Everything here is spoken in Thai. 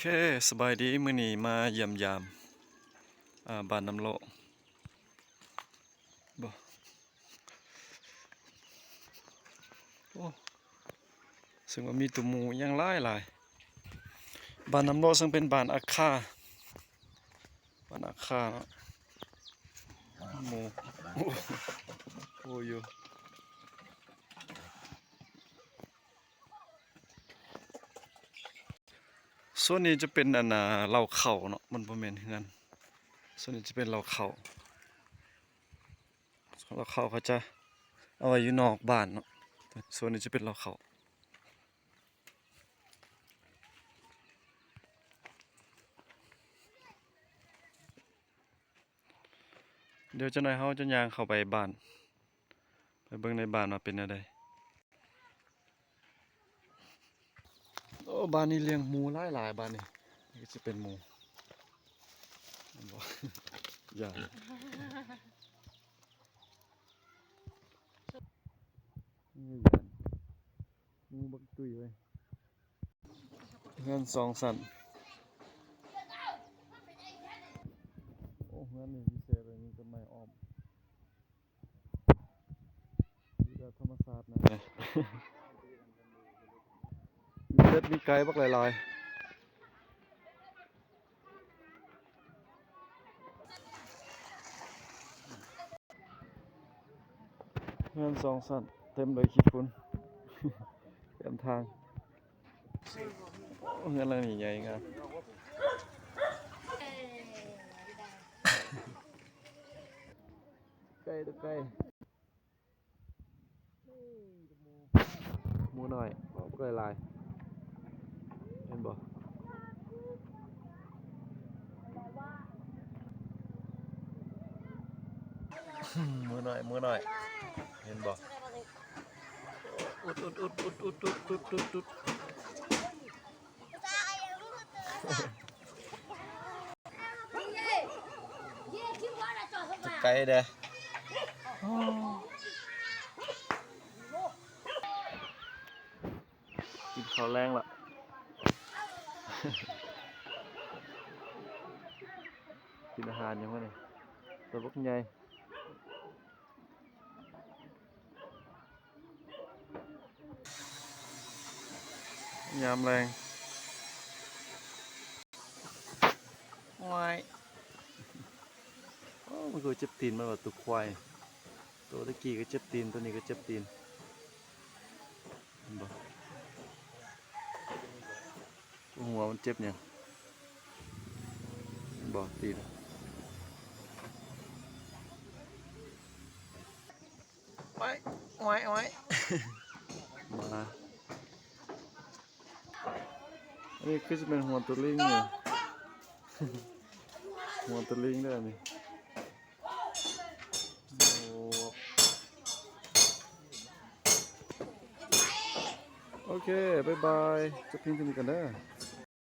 เคสบายดีมื้อนี้มาเยี่ยมยามบ้านน้ำโลบ่โอ้ซึ่งว่ามีตุ่มหมูอยังหลายบ้านน้ำโลซึ่งเป็นบ้านอาคาบ้านอาคาเนาะหมูโอ้โอ้อยู่ส่วนนี้จะเป็นเหล้าเข้าเนาะมันบ่แม่นเฮือนส่วนนี้จะเป็นเหล้าเข้าเขาจะเอาไว้อยู่นอกบ้านเนาะส่วนนี้จะเป็นเหล้าเข้าเดี๋ยวจักหน่อยเฮาจะย่างเข้าไปบ้านไปเบิ่งในบ้านว่าเป็นแนวใดโอ้บ้านนี้เลี้ยงหมูหลายบ้านนี้นี่ก็สิเป็นหมูแม่นบ่ อย่านี่ยันหมูบักตุ้ยเว้ยเฮือน2ชั้นโอ้เฮือนนี่พิเศษเลยมีต้นไม้อ้อมมีแบบธรรมชาตินะ มีเป็ดมีไก่บักหลายๆเฮือน2ชั้นเต็มเลยขี้ฝุ่น เต็มทางโอ้เฮือนหลังนี้ใหญ่งามไก่ตัวไก่หมูน้อยบักหลายๆเห็นบ่หมูน้อยเห็นบ่อุดไก่เด้อกินข้าวแรงละกินอาหารยังวะนี่ตัวบักใหญ่ยามแรงว้ายโอ้มันก็เจ็บตีนมันว่าตัวควายตัวตะกี้ก็เจ็บตีนตัวนี้ก็เจ็บตีนเห็นบ่หัวมันเจ็บเนี่ยเห็นบ่ตีนไว้มาอันนี้คือจะเป็นหัวตัวลิงเนี่ย หัวตัวลิงได้ไหมโอเค บ๊ายบาย จะพิมพ์กันอีกกันเด้อ